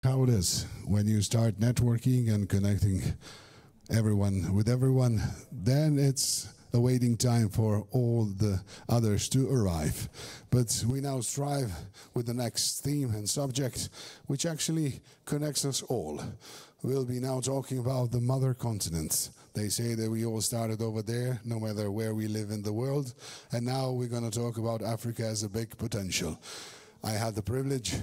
How it is when you start networking and connecting everyone with everyone, then it's a waiting time for all the others to arrive. But we now strive with the next theme and subject, which actually connects us all. We'll be now talking about the mother continent. They say that we all started over there, no matter where we live in the world, and now we're going to talk about Africa as a big potential. I had the privilege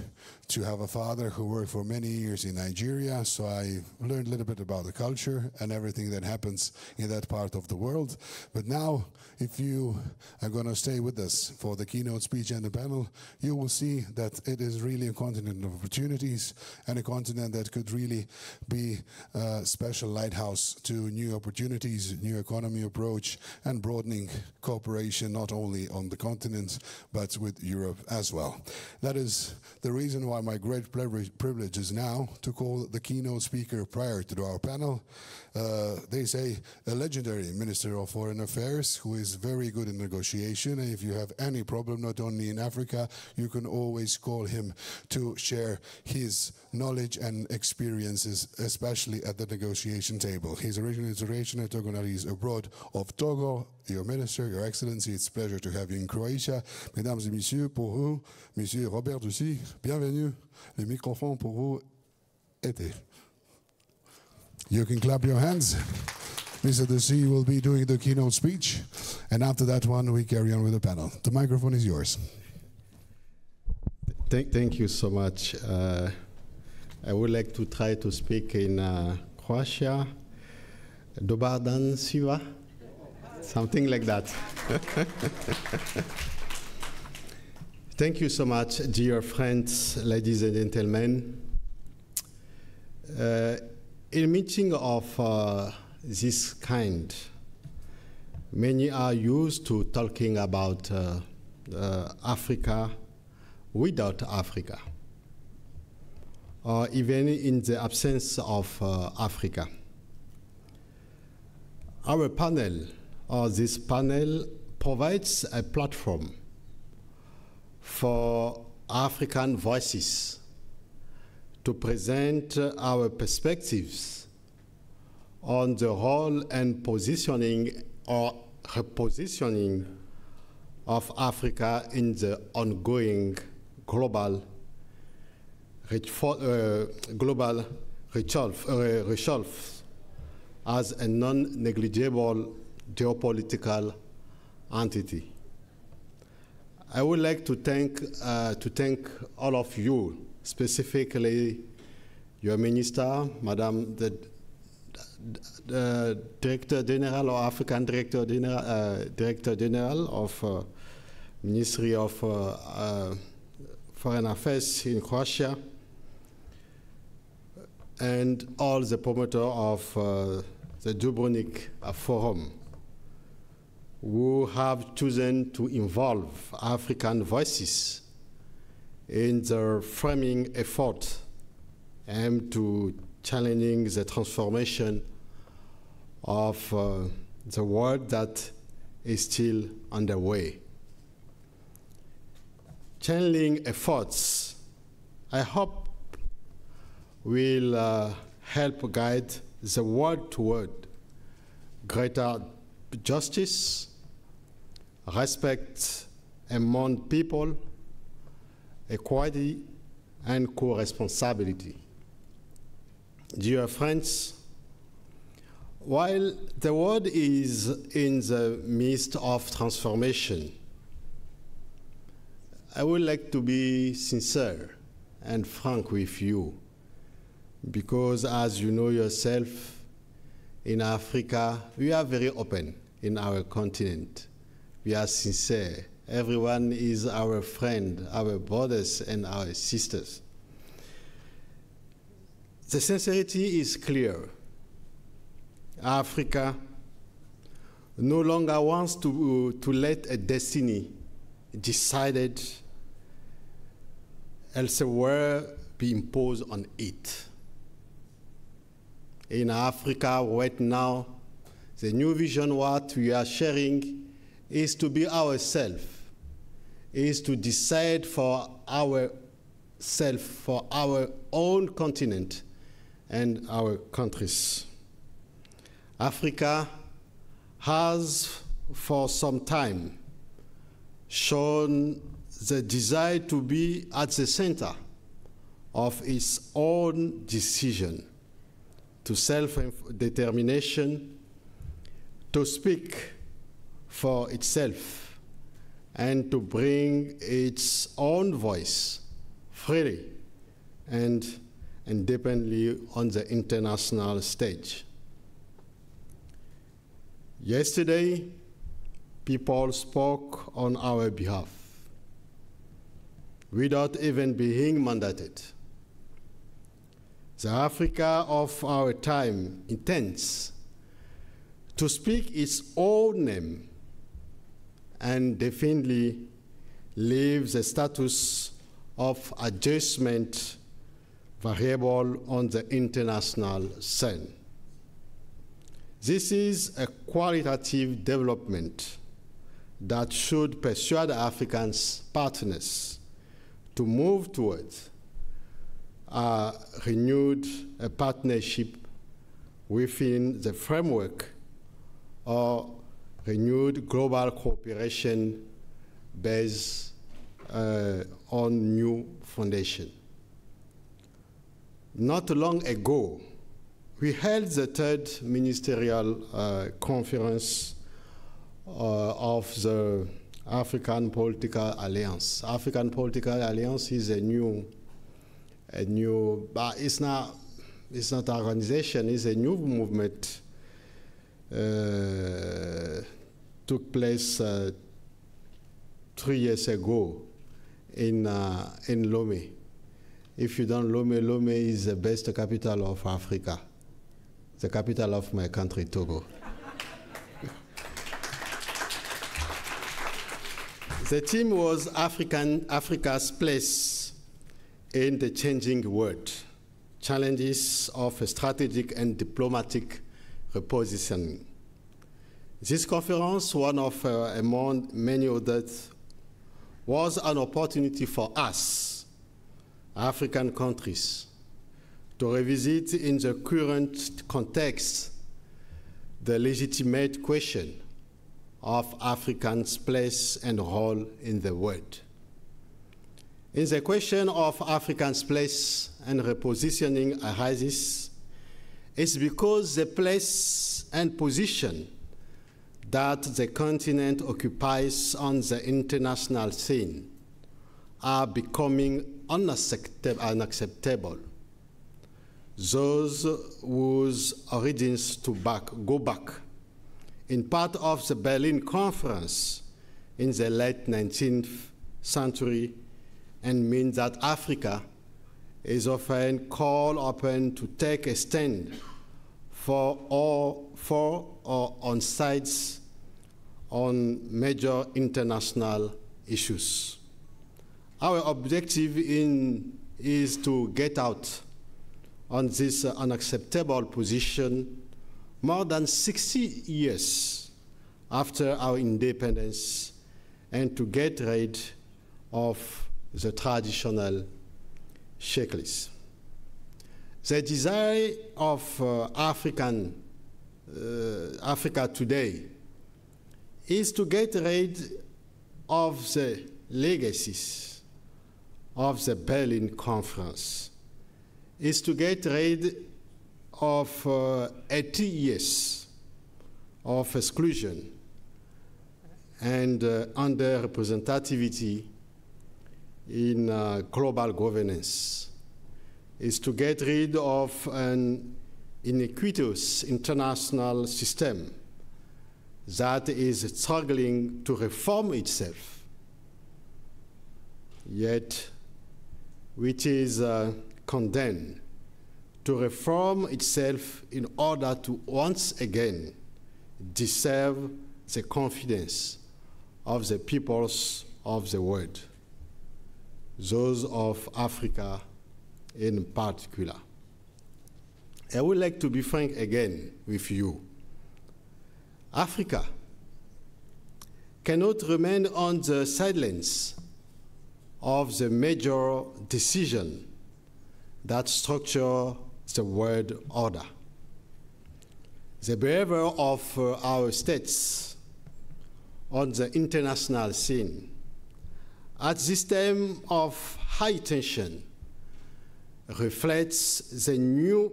to have a father who worked for many years in Nigeria, so I learned a little bit about the culture and everything that happens in that part of the world. But now, if you are going to stay with us for the keynote speech and the panel, you will see that it is really a continent of opportunities and a continent that could really be a special lighthouse to new opportunities, new economy approach, and broadening cooperation not only on the continent, but with Europe as well. That is the reason why my great privilege is now to call the keynote speaker prior to our panel. They say a legendary Minister of Foreign Affairs who is very good in negotiation, and if you have any problem, not only in Africa, you can always call him to share his knowledge and experiences, especially at the negotiation table. He's originally Togolese abroad of Togo. Your Minister, Your Excellency, it's a pleasure to have you in Croatia. Mesdames et messieurs, pour vous, Monsieur Robert Ducy, bienvenue. Le microphone pour vous était. You can clap your hands. Mr. Ducy will be doing the keynote speech, and after that one, we carry on with the panel. The microphone is yours. Thank you so much. I would like to try to speak in Croatia. Dobar dan svima. Something like that. Thank you so much, dear friends, ladies and gentlemen. In a meeting of this kind, many are used to talking about Africa without Africa, or even in the absence of Africa. Our panel, or this panel, provides a platform for African voices to present our perspectives on the role and positioning or repositioning of Africa in the ongoing global reshuffle as a non-negligible geopolitical entity. I would like to thank all of you, specifically your minister, Madam the Director General or African Director General of Ministry of Foreign Affairs in Croatia, and all the promoters of the Dubrovnik Forum, who have chosen to involve African voices in their framing effort aimed to challenging the transformation of the world that is still underway. Channeling efforts, I hope, will help guide the world toward greater justice, respect among people, equality, and co-responsibility. Dear friends, while the world is in the midst of transformation, I would like to be sincere and frank with you, because as you know yourself, in Africa, we are very open in our continent. We are sincere. Everyone is our friend, our brothers and our sisters. The sincerity is clear. Africa no longer wants to let a destiny decided elsewhere be imposed on it. In Africa right now, the new vision what we are sharing is to be ourselves, is to decide for self for our own continent and our countries. Africa has for some time shown the desire to be at the center of its own decision, to self-determination, to speak for itself, and to bring its own voice freely and independently on the international stage. Yesterday, people spoke on our behalf without even being mandated. The Africa of our time intends to speak its own name and definitely leave the status of adjustment variable on the international scene. This is a qualitative development that should persuade Africans' partners to move towards a renewed partnership within the framework of renewed global cooperation based on new foundation. Not long ago, we held the third ministerial conference of the African Political Alliance. African Political Alliance is a new, but it's not an organization, it's a new movement. Took place 3 years ago in Lomé. If you don't know Lomé is the best capital of Africa, the capital of my country, Togo. The theme was Africa's place in the changing world, challenges of a strategic and diplomatic repositioning. This conference, one of among many others, was an opportunity for us, African countries, to revisit in the current context the legitimate question of Africans' place and role in the world. In the question of Africans' place and repositioning arises, it's because the place and position that the continent occupies on the international scene are becoming unacceptable. Those whose origins go back in part of the Berlin Conference in the late 19th century and mean that Africa is often called upon to take a stand for or on sides on major international issues. Our objective is to get out on this unacceptable position more than 60 years after our independence and to get rid of the traditional checklist. The desire of Africa today is to get rid of the legacies of the Berlin Conference, is to get rid of 80 years of exclusion and underrepresentativity in global governance, is to get rid of an iniquitous international system that is struggling to reform itself, yet which is condemned to reform itself in order to once again deserve the confidence of the peoples of the world, those of Africa in particular. I would like to be frank again with you. Africa cannot remain on the sidelines of the major decision that structure the world order. The behavior of our states on the international scene at this time of high tension reflects the new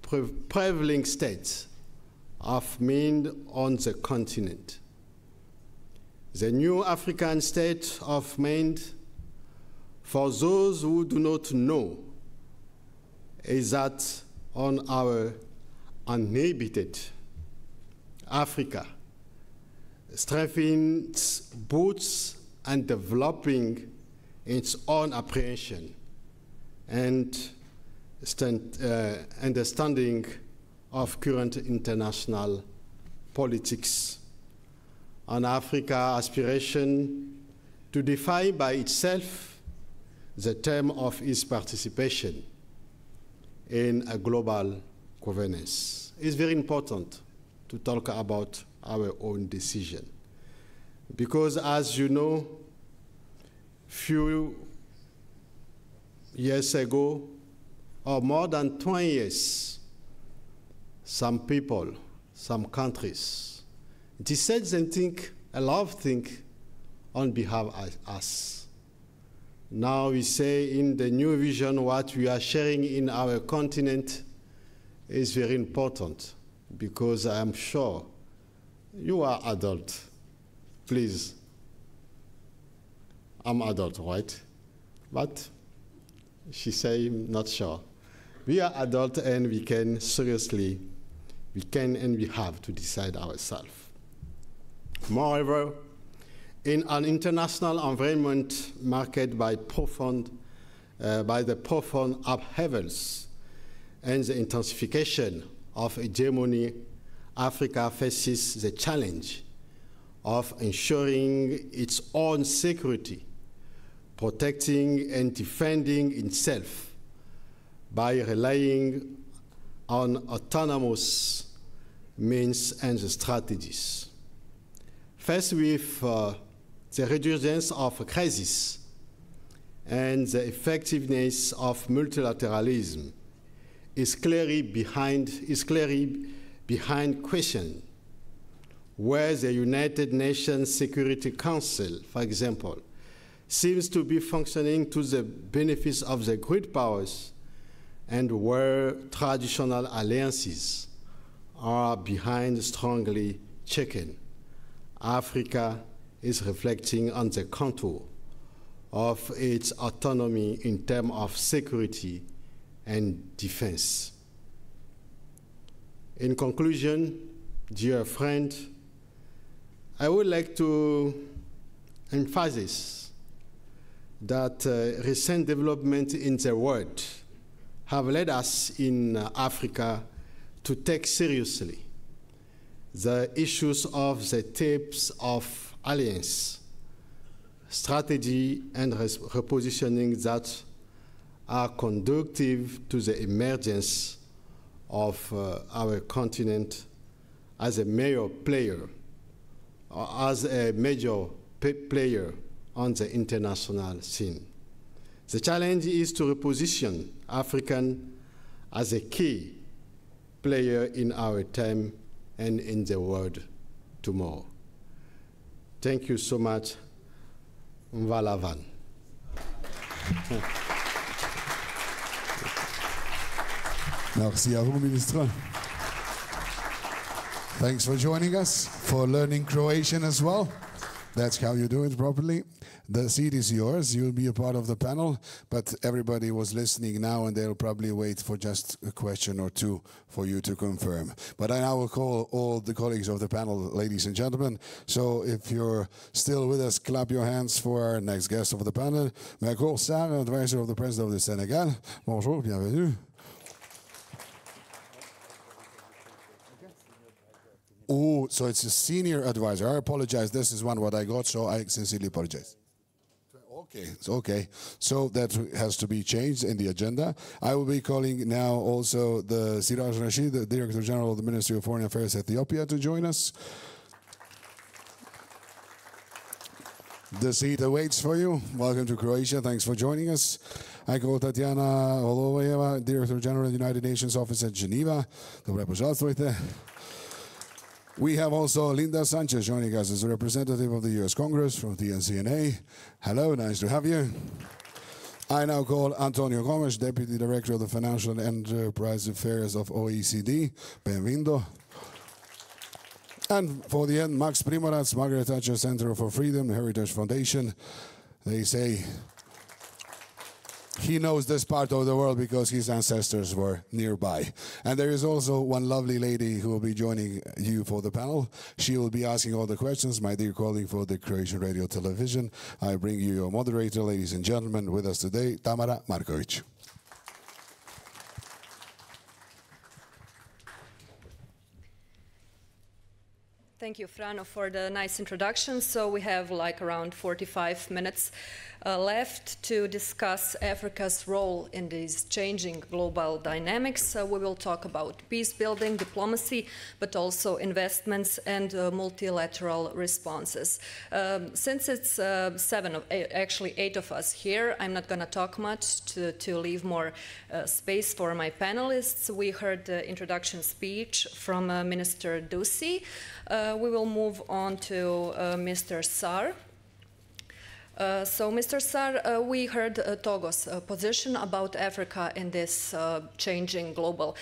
prevailing state of mind on the continent. The new African state of mind, for those who do not know, is that on our uninhabited Africa, strengthens boots and developing its own apprehension and understanding of current international politics. On Africa's aspiration to define by itself the term of its participation in a global governance. It's very important to talk about our own decision. Because as you know, few years ago, or more than 20 years, some people, some countries, decided and think a lot of things on behalf of us. Now we say in the new vision what we are sharing in our continent is very important, because I am sure you are adult. Please, I'm adult, right? But she say not sure. We are adult and we can seriously, we can and we have to decide ourselves. Moreover, in an international environment marked by the profound upheavals and the intensification of hegemony, Africa faces the challenge of ensuring its own security, protecting and defending itself by relying on autonomous means and strategies. Faced with the resurgence of a crisis and the effectiveness of multilateralism is clearly behind question, where the United Nations Security Council, for example, seems to be functioning to the benefits of the great powers, and where traditional alliances are behind strongly checking. Africa is reflecting on the contour of its autonomy in terms of security and defense. In conclusion, dear friend, I would like to emphasize that recent developments in the world have led us in Africa to take seriously the issues of the types of alliance, strategy, and repositioning that are conducive to the emergence of our continent as a major player, or as a major player on the international scene. The challenge is to reposition Africa as a key player in our time and in the world tomorrow. Thank you so much. Mvalavan. Merci à vous, ministre. Thanks for joining us, for learning Croatian as well. That's how you do it properly. The seat is yours. You'll be a part of the panel, but everybody was listening now, and they'll probably wait for just a question or two for you to confirm. But I now will call all the colleagues of the panel, ladies and gentlemen. So if you're still with us, clap your hands for our next guest of the panel, Michael Sarr, advisor of the President of the Senegal. Bonjour, bienvenue. Oh, so it's a senior advisor. I apologize. This is what I got, so I sincerely apologize. Okay. So that has to be changed in the agenda. I will be calling now also the Siraj Rashid, the Director General of the Ministry of Foreign Affairs Ethiopia, to join us. The seat awaits for you. Welcome to Croatia. Thanks for joining us. I call Tatjana Holovojeva, Director General of the United Nations Office at Geneva. Dobre požalstvujte. We have also Linda Sanchez joining us as a representative of the US Congress from the NCNA. Hello, nice to have you. I now call Antonio Gomes, Deputy Director of the Financial and Enterprise Affairs of OECD. Benvindo. And for the end, Max Primorac, Margaret Thatcher Center for Freedom, Heritage Foundation. They say he knows this part of the world because his ancestors were nearby. And there is also one lovely lady who will be joining you for the panel. She will be asking all the questions, my dear colleague for the Croatian Radio Television. I bring you your moderator, ladies and gentlemen, with us today, Tamara Markovic. Thank you, Frano, for the nice introduction. So we have like around 45 minutes left to discuss Africa's role in these changing global dynamics. We will talk about peace building, diplomacy, but also investments and multilateral responses. Since it's actually eight of us here, I'm not going to talk much to leave more space for my panelists. We heard the introduction speech from Minister Dusi. We will move on to Mr. Sar. So, Mr. Sar, we heard Togo's position about Africa in this changing global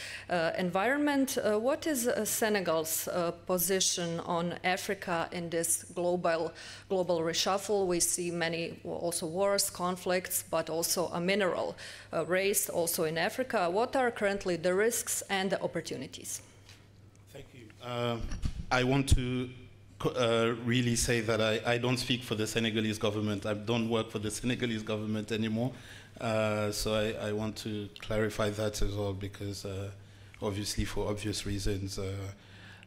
environment. What is Senegal's position on Africa in this global reshuffle? We see many also wars, conflicts, but also a mineral race also in Africa. What are currently the risks and the opportunities? Thank you. I want to really say that I don't speak for the Senegalese government. I don't work for the Senegalese government anymore. So I want to clarify that as well, because obviously for obvious reasons,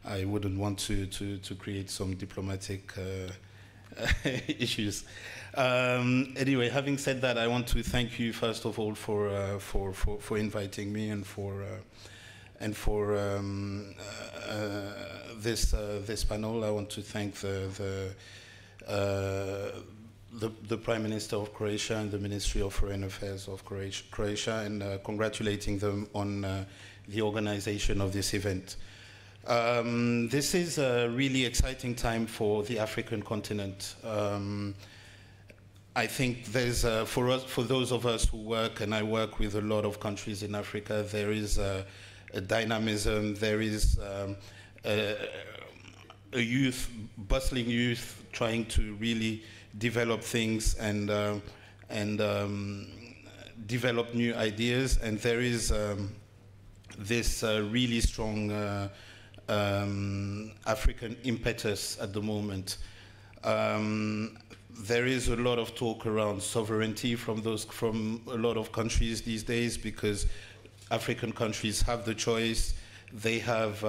I wouldn't want to create some diplomatic issues. Anyway, having said that, I want to thank you first of all for inviting me and for this panel. I want to thank the Prime Minister of Croatia and the Ministry of Foreign Affairs of Croatia, and congratulating them on the organization of this event. This is a really exciting time for the African continent. I think there's, for those of us who work, and I work with a lot of countries in Africa, there is a dynamism, there is a bustling youth trying to really develop things and develop new ideas, and there is this really strong African impetus at the moment. There is a lot of talk around sovereignty from a lot of countries these days, because African countries have the choice. They have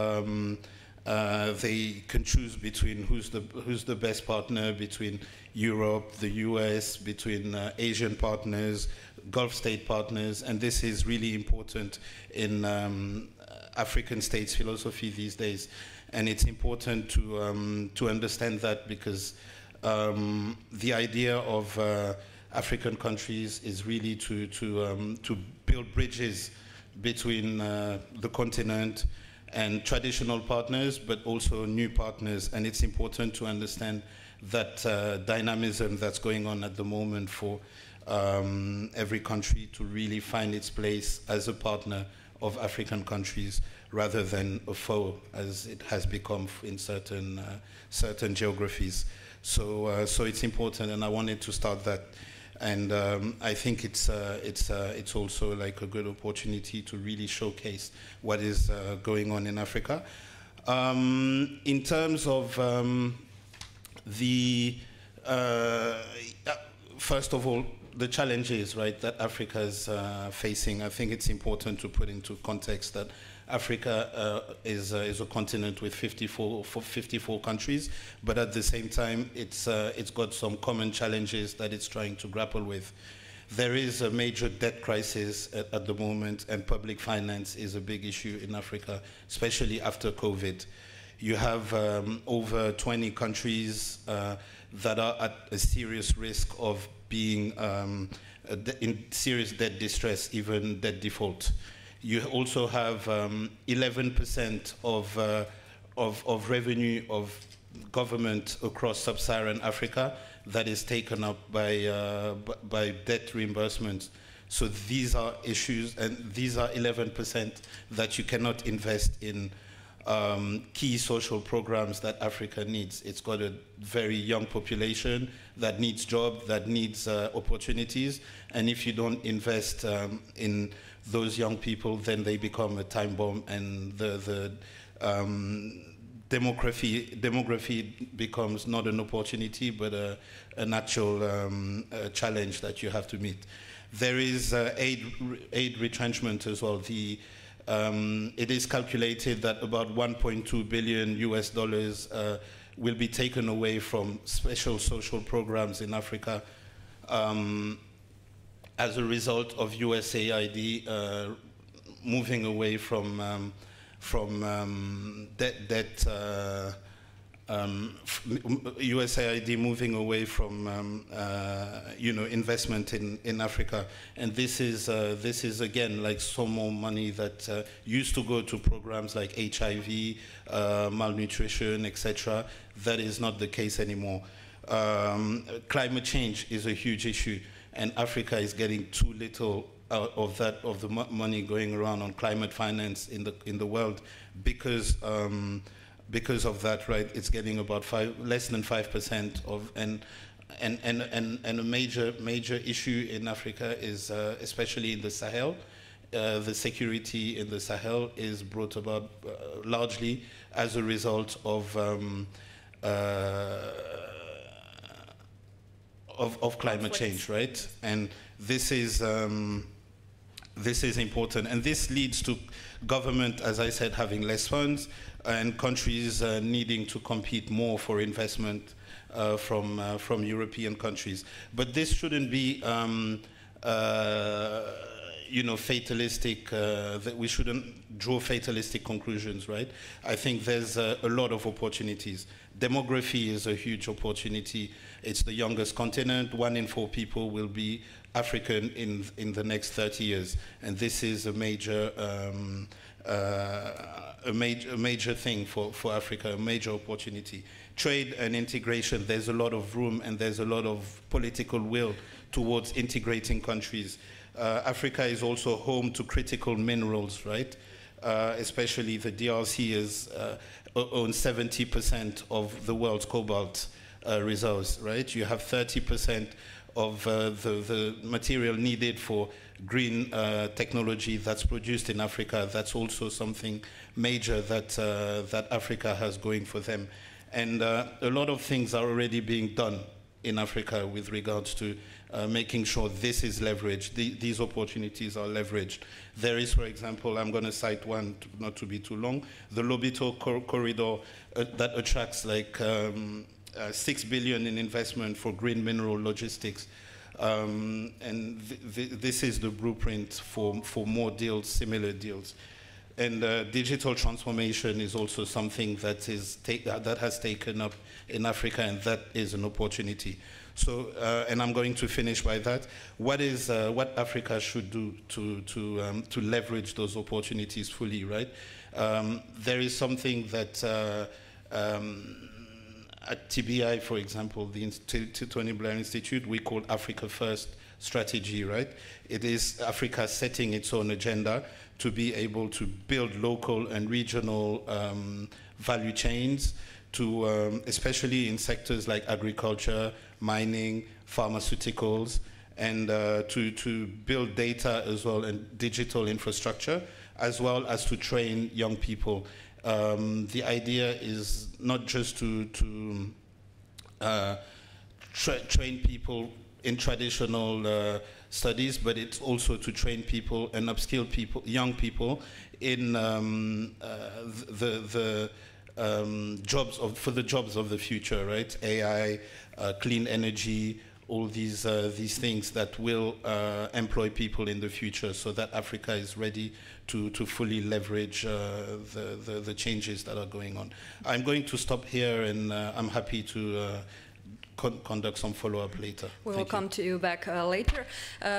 they can choose between who's the best partner, between Europe, the US, between Asian partners, Gulf state partners, and this is really important in African states philosophy these days. And it's important to understand that, because the idea of African countries is really to build bridges between the continent and traditional partners, but also new partners. And it's important to understand that dynamism that's going on at the moment for every country to really find its place as a partner of African countries rather than a foe, as it has become in certain geographies. So it's important, and I wanted to start that. And I think it's also like a good opportunity to really showcase what is going on in Africa. In terms of first of all, the challenges, right, that Africa is facing, I think it's important to put into context that Africa is a continent with 54 countries, but at the same time, it's got some common challenges that it's trying to grapple with. There is a major debt crisis at the moment, and public finance is a big issue in Africa, especially after COVID. You have over 20 countries that are at a serious risk of being in serious debt distress, even debt default. You also have 11% of revenue of government across sub-Saharan Africa that is taken up by debt reimbursements. So these are issues, and these are 11% that you cannot invest in key social programs that Africa needs. It's got a very young population that needs jobs, that needs opportunities, and if you don't invest in those young people, then they become a time bomb, and the demography becomes not an opportunity, but an actual challenge that you have to meet. There is aid retrenchment as well. It is calculated that about 1.2 billion US dollars will be taken away from special social programs in Africa as a result of USAID moving away from USAID moving away from investment in Africa, and this is again like some more money that used to go to programs like HIV, malnutrition, etc. That is not the case anymore. Climate change is a huge issue, and Africa is getting too little of the money going around on climate finance in the world because of that, right? It's getting about less than 5% of, and a major issue in Africa is especially in the Sahel. The security in the Sahel is brought about largely as a result of climate change, right? And this is important, and this leads to government, as I said, having less funds, and countries needing to compete more for investment from European countries. But this shouldn't be fatalistic, that we shouldn't draw fatalistic conclusions, right? I think there's a lot of opportunities. Demography is a huge opportunity. It's the youngest continent. 1 in 4 people will be African in the next 30 years, and this is a major thing for Africa, a major opportunity. Trade and integration, there's a lot of room and there's a lot of political will towards integrating countries. Africa is also home to critical minerals, right? Especially the DRC owns 70% of the world's cobalt reserves, right? You have 30% of the material needed for green technology that's produced in Africa. That's also something major that Africa has going for them. And a lot of things are already being done in Africa with regards to making sure this is leveraged, these opportunities are leveraged. There is, for example, I'm going to cite one, not to be too long, the Lobito corridor that attracts like 6 billion in investment for green mineral logistics. And this is the blueprint for more deals, similar deals. And digital transformation is also something that has taken up in Africa, and that is an opportunity. So, and I'm going to finish by that. What Africa should do to leverage those opportunities fully, right? There is something that at TBI, for example, the Tony Blair Institute, we call Africa First strategy, right? It is Africa setting its own agenda to be able to build local and regional value chains, to especially in sectors like agriculture, mining, pharmaceuticals, and to build data as well and digital infrastructure, as well as to train young people. The idea is not just to train people in traditional studies, but it's also to train people and upskill people, young people, in for the jobs of the future, right? AI, clean energy, all these things that will employ people in the future, so that Africa is ready to fully leverage the changes that are going on. I'm going to stop here, and I'm happy to conduct some follow-up later. We will come to you back later.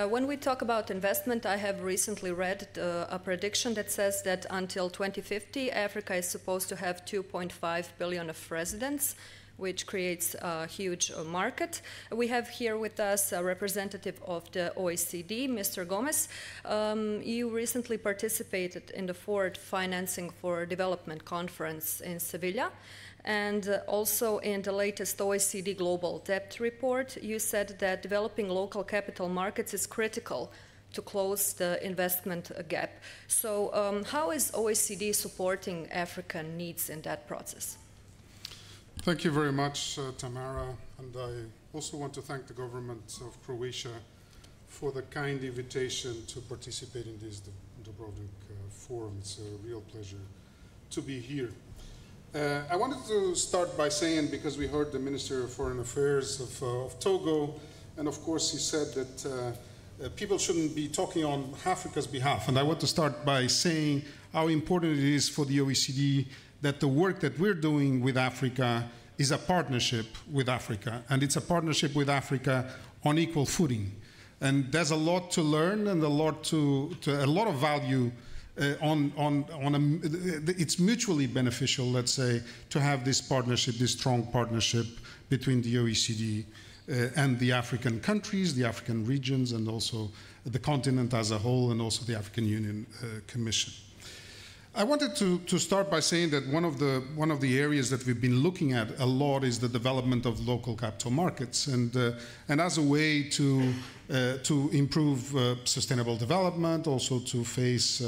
When we talk about investment, I have recently read a prediction that says that until 2050, Africa is supposed to have 2.5 billion of residents, which creates a huge market. We have here with us a representative of the OECD, Mr. Gomez. You recently participated in the fourth Financing for Development conference in Sevilla. And also in the latest OECD Global Debt Report, you said that developing local capital markets is critical to close the investment gap. So how is OECD supporting African needs in that process? Thank you very much, Tamara. And I also want to thank the government of Croatia for the kind invitation to participate in this Dubrovnik forum. It's a real pleasure to be here. I wanted to start by saying, because we heard the Minister of Foreign Affairs of Togo, and of course he said that people shouldn't be talking on Africa's behalf. And I want to start by saying how important it is for the OECD that the work that we're doing with Africa is a partnership with Africa. And it's a partnership with Africa on equal footing. And there's a lot to learn and a lot of value it's mutually beneficial, let's say, to have this partnership, this strong partnership between the OECD and the African countries, the African regions, and also the continent as a whole, and also the African Union Commission. I wanted to start by saying that one of the areas that we've been looking at a lot is the development of local capital markets, and as a way to improve sustainable development, also to face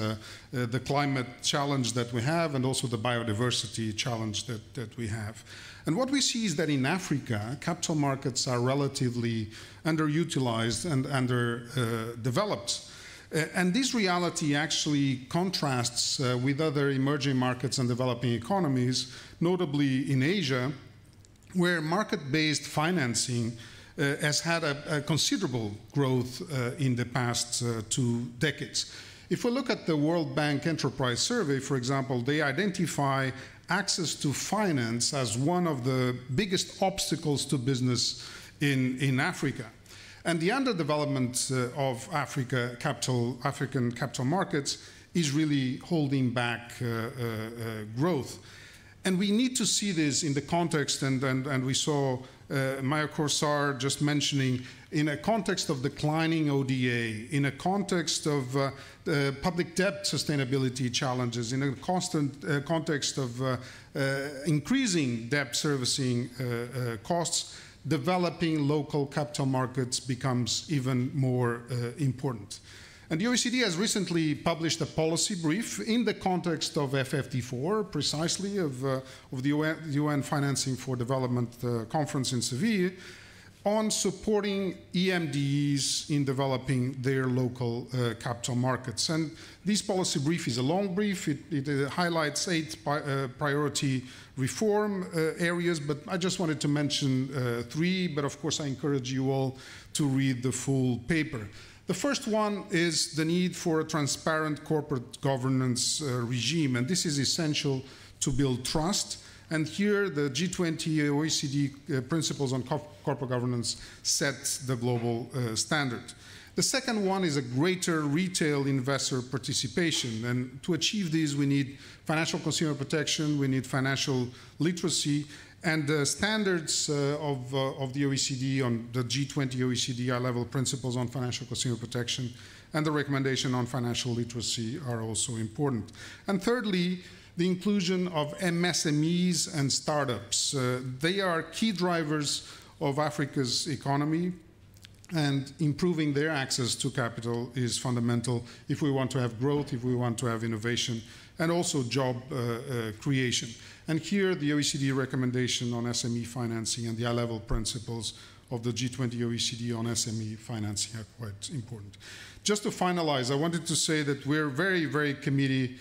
the climate challenge that we have, and also the biodiversity challenge that we have. And what we see is that in Africa, capital markets are relatively underutilized and underdeveloped. And this reality actually contrasts with other emerging markets and developing economies, notably in Asia, where market-based financing has had a considerable growth in the past 2 decades. If we look at the World Bank Enterprise Survey, for example, they identify access to finance as one of the biggest obstacles to business in Africa. And the underdevelopment of African capital markets is really holding back growth. And we need to see this in the context, and we saw Maya Korsar just mentioning, in a context of declining ODA, in a context of public debt sustainability challenges, in a constant context of increasing debt servicing costs, developing local capital markets becomes even more important. And the OECD has recently published a policy brief in the context of FFD4, precisely of the UN Financing for Development conference in Seville, on supporting EMDs in developing their local capital markets. And this policy brief is a long brief. It highlights 8 priority reform areas, but I just wanted to mention 3, but of course I encourage you all to read the full paper. The first one is the need for a transparent corporate governance regime, and this is essential to build trust. And here the G20 OECD principles on corporate governance set the global standard. The second one is a greater retail investor participation, and to achieve this we need financial consumer protection, we need financial literacy, and the standards of the OECD on the G20 OECD high-level principles on financial consumer protection and the recommendation on financial literacy are also important. And thirdly, the inclusion of MSMEs and startups. They are key drivers of Africa's economy, and improving their access to capital is fundamental if we want to have growth, if we want to have innovation, and also job creation. And here the OECD recommendation on SME financing and the high-level principles of the G20 OECD on SME financing are quite important. Just to finalize, I wanted to say that we're very, very committed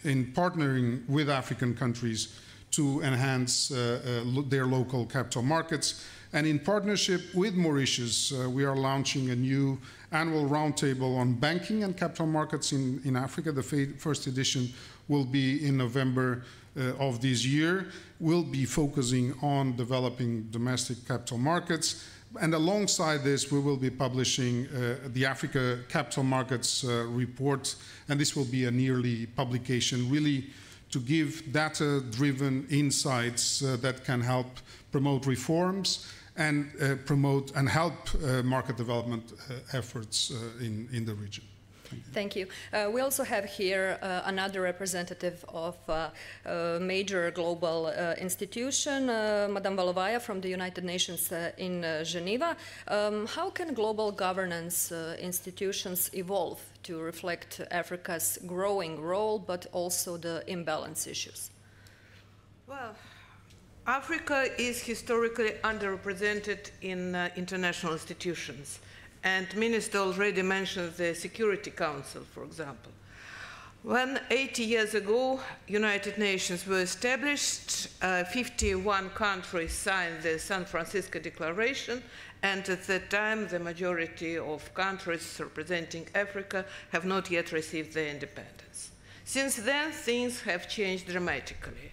in partnering with African countries to enhance their local capital markets. And in partnership with Mauritius, we are launching a new annual roundtable on banking and capital markets in Africa. The first edition will be in November of this year will be focusing on developing domestic capital markets. And alongside this, we will be publishing the Africa Capital Markets report, and this will be an yearly publication, really to give data-driven insights that can help promote reforms and promote and help market development efforts in the region. Thank you. We also have here another representative of a major global institution, Madame Valovaya from the United Nations in Geneva. How can global governance institutions evolve to reflect Africa's growing role, but also the imbalance issues? Well, Africa is historically underrepresented in international institutions. And Minister already mentioned the Security Council, for example. When 80 years ago, United Nations were established, 51 countries signed the San Francisco Declaration, and at that time, the majority of countries representing Africa have not yet received their independence. Since then, things have changed dramatically.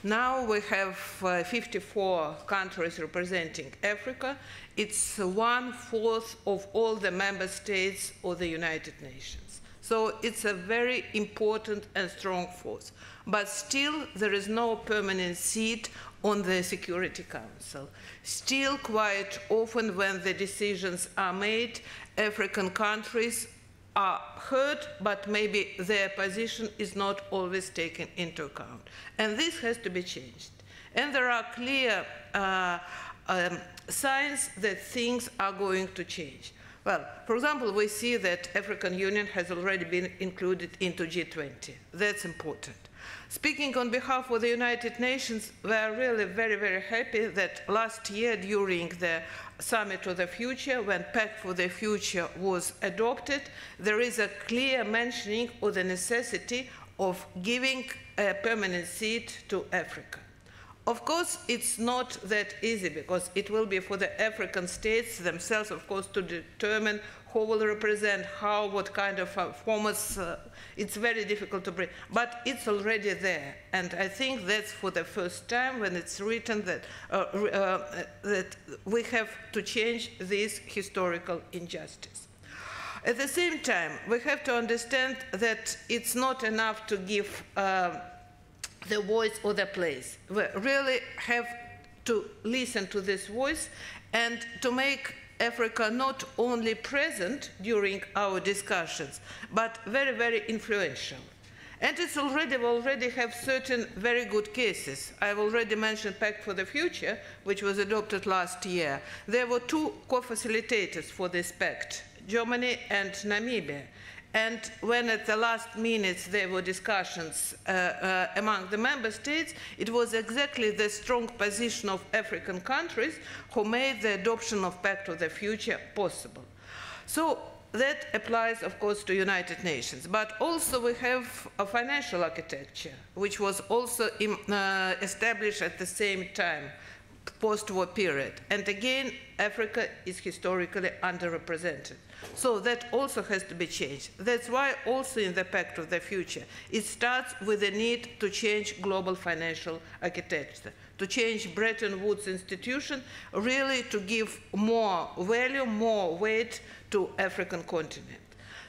Now we have 54 countries representing Africa. It's 1/4 of all the member states of the United Nations. So it's a very important and strong force. But still, there is no permanent seat on the Security Council. Still, quite often when the decisions are made, African countries are heard, but maybe their position is not always taken into account. And this has to be changed. And there are clear signs that things are going to change. Well, for example, we see that African Union has already been included into G20. That's important. Speaking on behalf of the United Nations, we are really very, very happy that last year during the Summit of the Future, when Pact for the Future was adopted, there is a clear mentioning of the necessity of giving a permanent seat to Africa. Of course, it's not that easy because it will be for the African states themselves, of course, to determine who will represent how, what kind of formats. It's very difficult to bring, but it's already there. And I think that's for the first time when it's written that, that we have to change this historical injustice. At the same time, we have to understand that it's not enough to give the voice or the place. We really have to listen to this voice and to make Africa not only present during our discussions, but very, very influential. And it's already, we already have certain very good cases. I've already mentioned Pact for the Future, which was adopted last year. There were 2 co-facilitators for this pact, Germany and Namibia. And when at the last minutes there were discussions among the member states, it was exactly the strong position of African countries who made the adoption of Pact of the Future possible. So that applies, of course, to United Nations. But also we have a financial architecture, which was also established at the same time, post-war period. And again, Africa is historically underrepresented. So that also has to be changed. That's why also in the Pact of the Future, it starts with the need to change global financial architecture, to change Bretton Woods institution, really to give more value, more weight to African continent.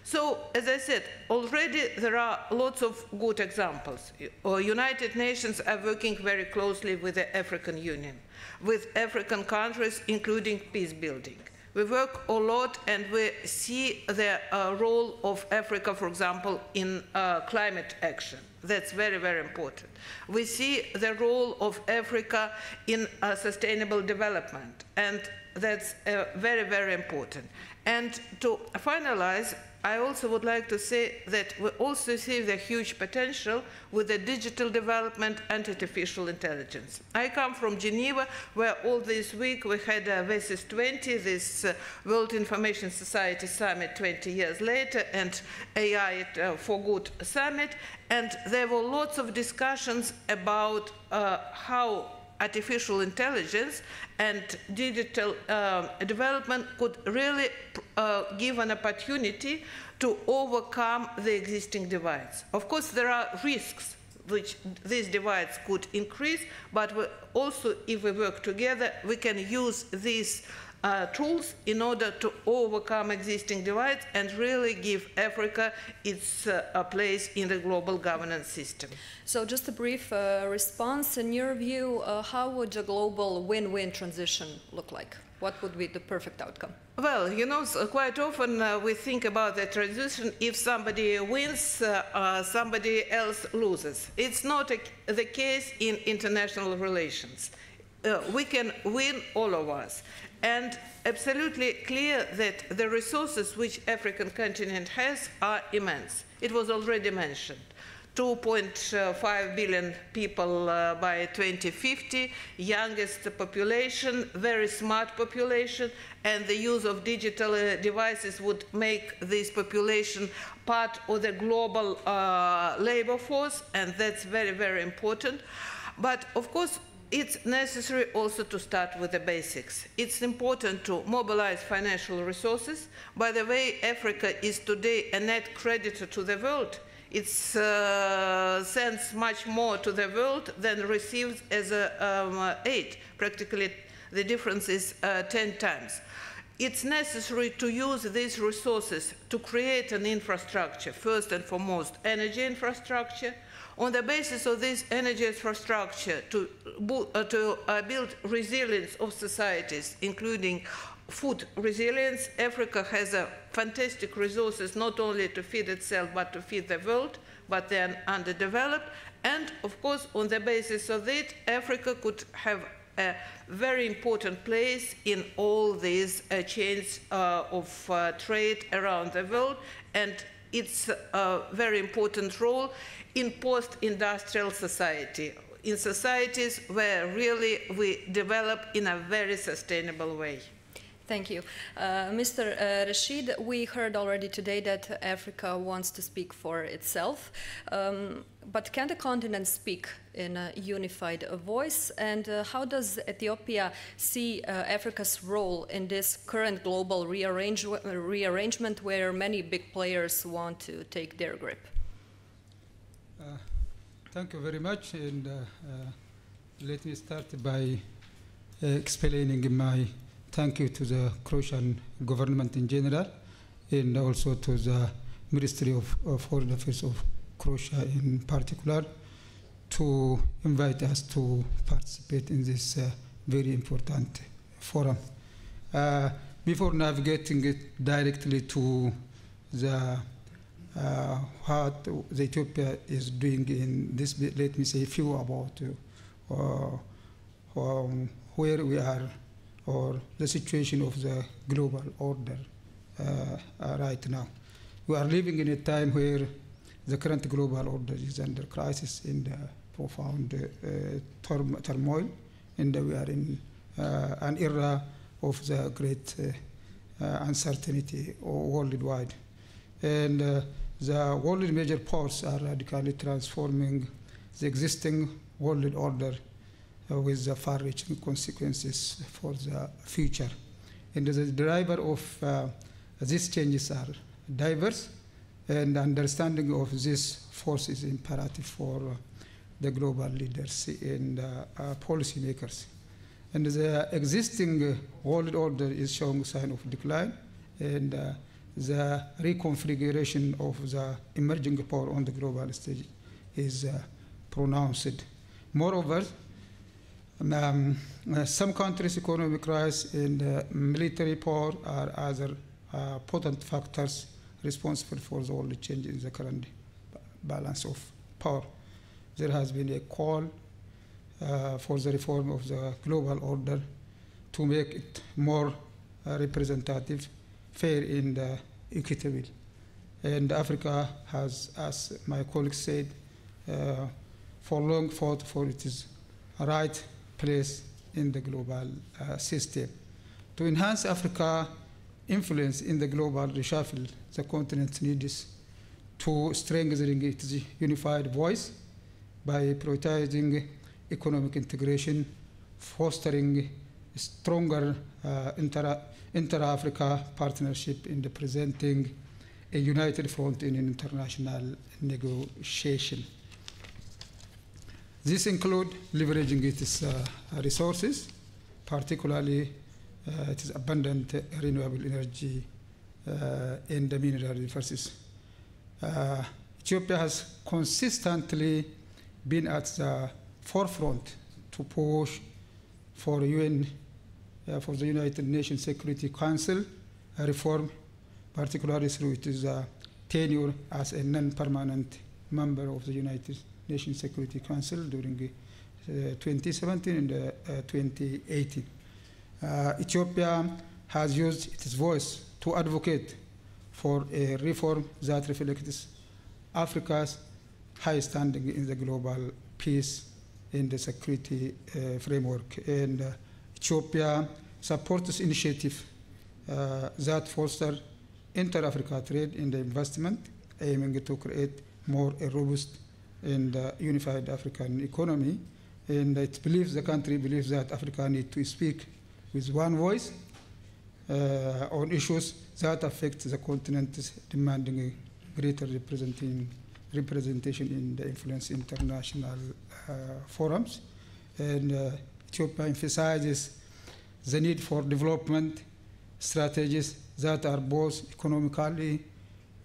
So, as I said, already there are lots of good examples. United Nations are working very closely with the African Union, with African countries, including peace building. We work a lot and we see the role of Africa, for example, in climate action. That's very, very important. We see the role of Africa in sustainable development, and that's very, very important. And to finalize, I also would like to say that we also see the huge potential with the digital development and artificial intelligence. I come from Geneva, where all this week we had VESIS 20, this World Information Society Summit 20 years later, and AI for Good Summit, and there were lots of discussions about how artificial intelligence and digital development could really give an opportunity to overcome the existing divides. Of course, there are risks. which these divides could increase, but also, if we work together, we can use these tools in order to overcome existing divides and really give Africa its place in the global governance system. So just a brief response. In your view, how would a global win-win transition look like? What would be the perfect outcome? Well, you know, quite often we think about the transition. If somebody wins, somebody else loses. It's not the case in international relations. We can win, all of us. And absolutely clear that the resources which African continent has are immense. It was already mentioned. 2.5 billion people by 2050, youngest population, very smart population, and the use of digital devices would make this population part of the global labor force, and that's very, very important. But of course, it's necessary also to start with the basics. It's important to mobilize financial resources. By the way, Africa is today a net creditor to the world. It sends much more to the world than receives as aid. Practically, the difference is 10 times. It's necessary to use these resources to create an infrastructure, first and foremost, energy infrastructure. On the basis of this energy infrastructure, to build resilience of societies, including food resilience. Africa has fantastic resources not only to feed itself but to feed the world, but they are underdeveloped. And of course, on the basis of it, Africa could have a very important place in all these chains of trade around the world, and it's a very important role in post-industrial society, in societies where really we develop in a very sustainable way. Thank you. Mr. Rashid, we heard already today that Africa wants to speak for itself, but can the continent speak in a unified voice? And how does Ethiopia see Africa's role in this current global rearrangement where many big players want to take their grip? Thank you very much. And let me start by explaining my thank you to the Croatian government in general, and also to the Ministry of Foreign Affairs of Croatia in particular, to invite us to participate in this very important forum. Before navigating it directly to the what the Ethiopia is doing in this, let me say a few about where we are, or the situation of the global order right now. We are living in a time where the current global order is under crisis, in the profound turmoil, and we are in an era of the great uncertainty worldwide. And the world major powers are radically transforming the existing world order with the far-reaching consequences for the future. And the driver of these changes are diverse, and understanding of this force is imperative for the global leaders and policymakers. And the existing world order is showing sign of decline, and the reconfiguration of the emerging power on the global stage is pronounced. Moreover, some countries' economic crisis and military power are other potent factors responsible for the world change in the current balance of power. There has been a call for the reform of the global order to make it more representative, fair, and equitable. And Africa has, as my colleague said, for long fought for its right place in the global system. To enhance Africa's influence in the global reshuffle, the continent needs to strengthen its unified voice by prioritizing economic integration, fostering stronger inter-Africa partnership, and presenting a united front in international negotiation. This includes leveraging its resources, particularly its abundant renewable energy and the mineral resources. Ethiopia has consistently been at the forefront to push for the United Nations Security Council reform, particularly through its tenure as a non-permanent member of the United Nations Security Council during 2017 and 2018. Ethiopia has used its voice to advocate for a reform that reflects Africa's high standing in the global peace and the security framework. And Ethiopia supports initiatives that foster inter-Africa trade and investment, aiming to create more a robust and unified African economy. And the country believes that Africa needs to speak with one voice on issues that affect the continent, demanding greater representation in the influence international forums. And Ethiopia emphasizes the need for development strategies that are both economically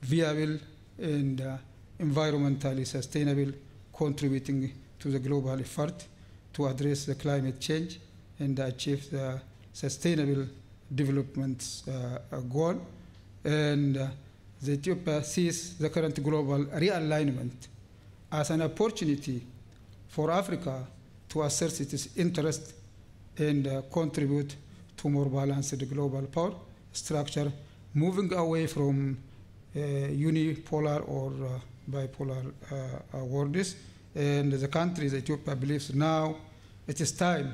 viable and environmentally sustainable, contributing to the global effort to address the climate change and achieve the sustainable development goal. And the Ethiopia sees the current global realignment as an opportunity for Africa to assert its interest and contribute to more balanced global power structure, moving away from unipolar or bipolar worlds. And the country, Ethiopia, believes now it is time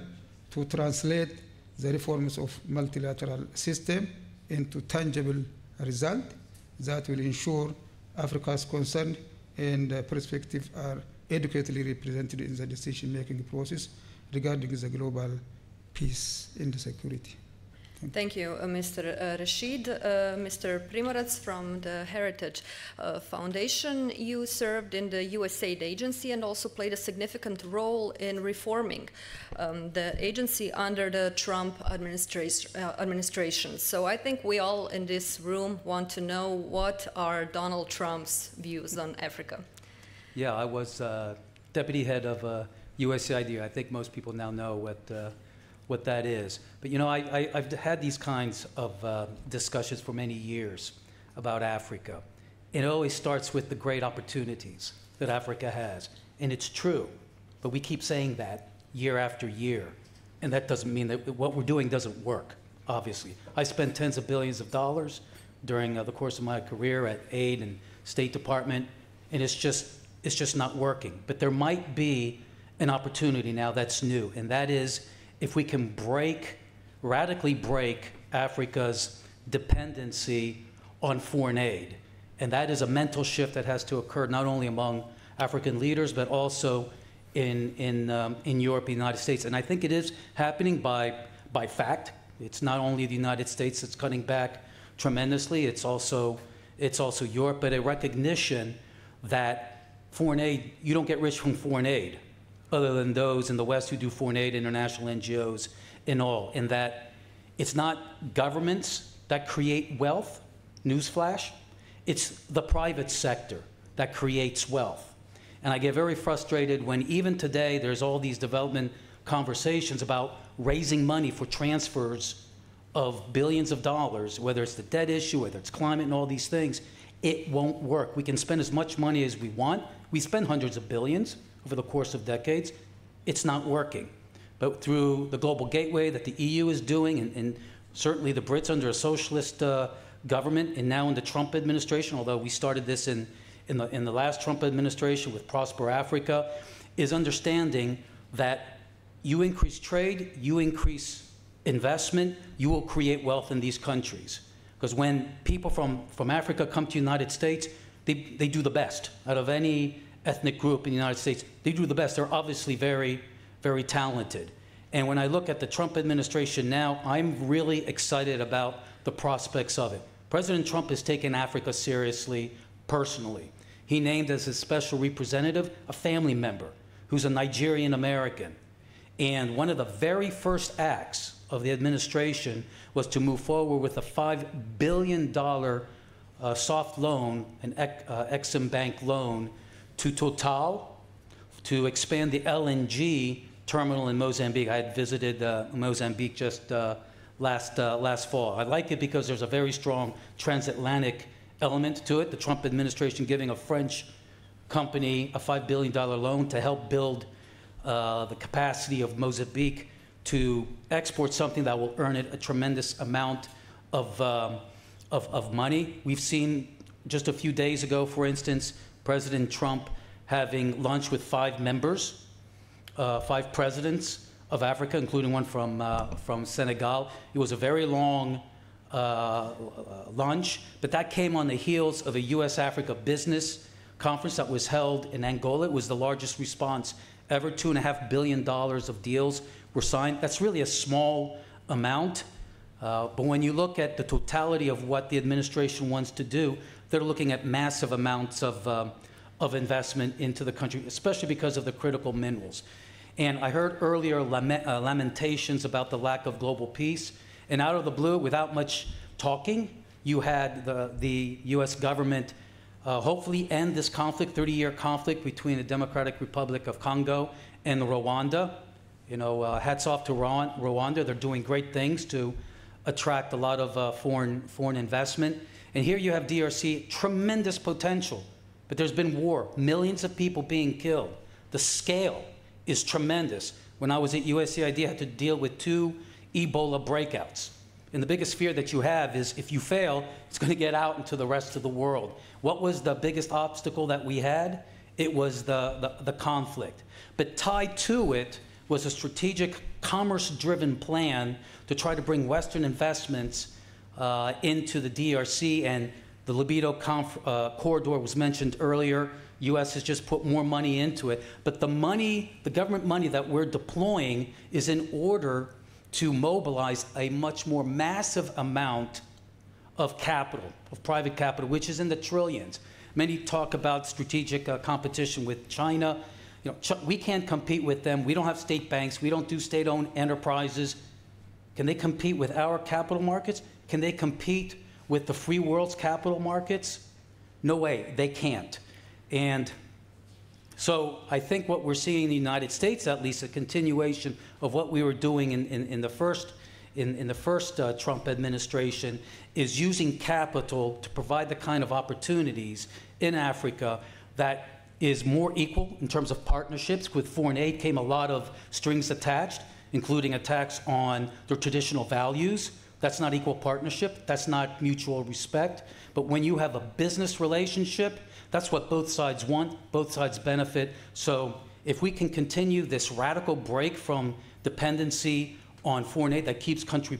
to translate the reforms of multilateral system into tangible result that will ensure Africa's concern and perspective are adequately represented in the decision-making process regarding the global peace and security. Thank you, Mr. Rashid. Mr. Primorac from the Heritage Foundation, you served in the USAID agency and also played a significant role in reforming the agency under the Trump administration. So I think we all in this room want to know what are Donald Trump's views on Africa. Yeah, I was deputy head of USAID. I think most people now know what that is. But you know, I've had these kinds of discussions for many years about Africa. It always starts with the great opportunities that Africa has. And it's true, but we keep saying that year after year. And that doesn't mean that what we're doing doesn't work, obviously. I spent tens of billions of dollars during the course of my career at Aid and State Department, and it's just not working. But there might be an opportunity now that's new, and that is if we can radically break Africa's dependency on foreign aid. And that is a mental shift that has to occur not only among African leaders, but also in Europe and the United States. And I think it is happening by fact. It's not only the United States that's cutting back tremendously, it's also Europe, but a recognition that foreign aid, you don't get rich from foreign aid, other than those in the West who do foreign aid, international NGOs and all, in that it's not governments that create wealth, newsflash, it's the private sector that creates wealth. And I get very frustrated when even today there's all these development conversations about raising money for transfers of billions of dollars, whether it's the debt issue, whether it's climate and all these things. It won't work. We can spend as much money as we want. We spend hundreds of billions over the course of decades. It's not working. But through the global gateway that the EU is doing, and certainly the Brits under a socialist government, and now in the Trump administration, although we started this in the last Trump administration with Prosper Africa, is understanding that you increase trade, you increase investment, you will create wealth in these countries. Because when people from Africa come to the United States, they do the best out of any ethnic group in the United States. They do the best. They're obviously very, very talented. And when I look at the Trump administration now, I'm really excited about the prospects of it. President Trump has taken Africa seriously personally. He named as his special representative a family member who's a Nigerian American. And one of the very first acts of the administration was to move forward with a $5 billion soft loan, an Exim Bank loan, to Total to expand the LNG terminal in Mozambique. I had visited Mozambique just last fall. I like it because there's a very strong transatlantic element to it. The Trump administration giving a French company a $5 billion loan to help build the capacity of Mozambique to export something that will earn it a tremendous amount of money. We've seen just a few days ago, for instance, President Trump having lunch with 5 members, 5 presidents of Africa, including one from Senegal. It was a very long lunch, but that came on the heels of a U.S.-Africa business conference that was held in Angola. It was the largest response ever. $2.5 billion of deals were signed. That's really a small amount, but when you look at the totality of what the administration wants to do, they're looking at massive amounts of investment into the country, especially because of the critical minerals. And I heard earlier lamentations about the lack of global peace. And out of the blue, without much talking, you had the U.S. government hopefully end this conflict, 30-year conflict between the Democratic Republic of Congo and Rwanda. You know, hats off to Rwanda. They're doing great things to attract a lot of foreign investment. And here you have DRC, tremendous potential. But there's been war, millions of people being killed. The scale is tremendous. When I was at USAID, I had to deal with 2 Ebola breakouts. And the biggest fear that you have is if you fail, it's going to get out into the rest of the world. What was the biggest obstacle that we had? It was the conflict. But tied to it was a strategic commerce-driven plan to try to bring Western investments into the DRC, and the Libido corridor was mentioned earlier. U.S. has just put more money into it. But the money, the government money that we're deploying is in order to mobilize a much more massive amount of capital, of private capital, which is in the trillions. Many talk about strategic competition with China. You know, we can't compete with them. We don't have state banks. We don't do state-owned enterprises. Can they compete with our capital markets? Can they compete with the free world's capital markets? No way, they can't. And so I think what we're seeing in the United States, at least a continuation of what we were doing in the first Trump administration, is using capital to provide the kind of opportunities in Africa that is more equal in terms of partnerships. With foreign aid came a lot of strings attached, including attacks on their traditional values. That's not equal partnership. That's not mutual respect. But when you have a business relationship, that's what both sides want. Both sides benefit. So if we can continue this radical break from dependency on foreign aid that keeps countries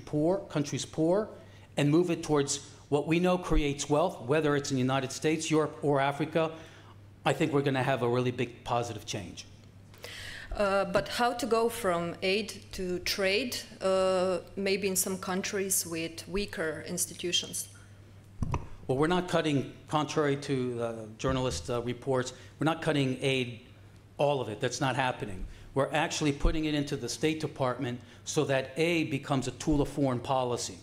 poor, and move it towards what we know creates wealth, whether it's in the United States, Europe, or Africa, I think we're going to have a really big positive change. But how to go from aid to trade, maybe in some countries with weaker institutions? Well, we're not cutting, contrary to journalist reports, we're not cutting aid, all of it. That's not happening. We're actually putting it into the State Department so that aid becomes a tool of foreign policy.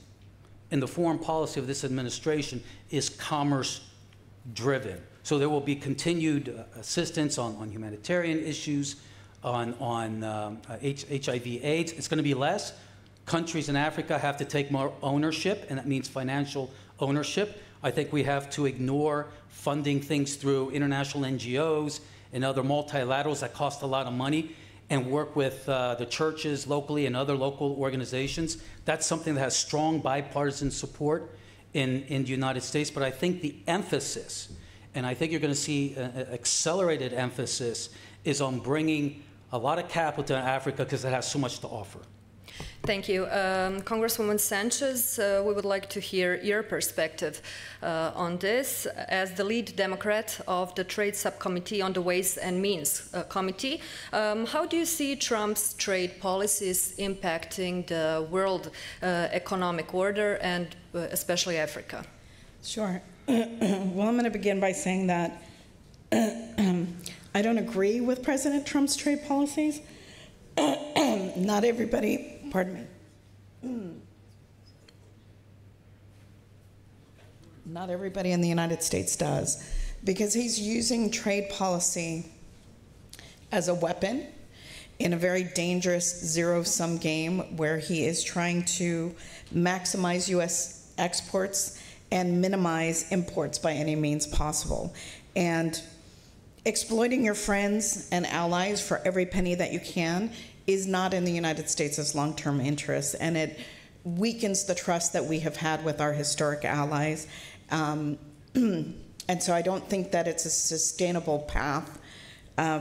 And the foreign policy of this administration is commerce-driven. So there will be continued assistance on humanitarian issues, on HIV/AIDS. It's going to be less. Countries in Africa have to take more ownership, and that means financial ownership. I think we have to ignore funding things through international NGOs and other multilaterals that cost a lot of money, and work with the churches locally and other local organizations. That's something that has strong bipartisan support in the United States. But I think the emphasis, and I think you're going to see an accelerated emphasis, is on bringing a lot of capital to Africa because it has so much to offer. Thank you. Congresswoman Sanchez, we would like to hear your perspective on this. As the lead Democrat of the Trade Subcommittee on the Ways and Means Committee, how do you see Trump's trade policies impacting the world economic order and especially Africa? Sure. Well, I'm going to begin by saying that I don't agree with President Trump's trade policies. Not everybody, pardon me. Not everybody in the United States does, because he's using trade policy as a weapon in a very dangerous zero-sum game where he is trying to maximize U.S. exports and minimize imports by any means possible. And exploiting your friends and allies for every penny that you can is not in the United States' long-term interests, and it weakens the trust that we have had with our historic allies. And so I don't think that it's a sustainable path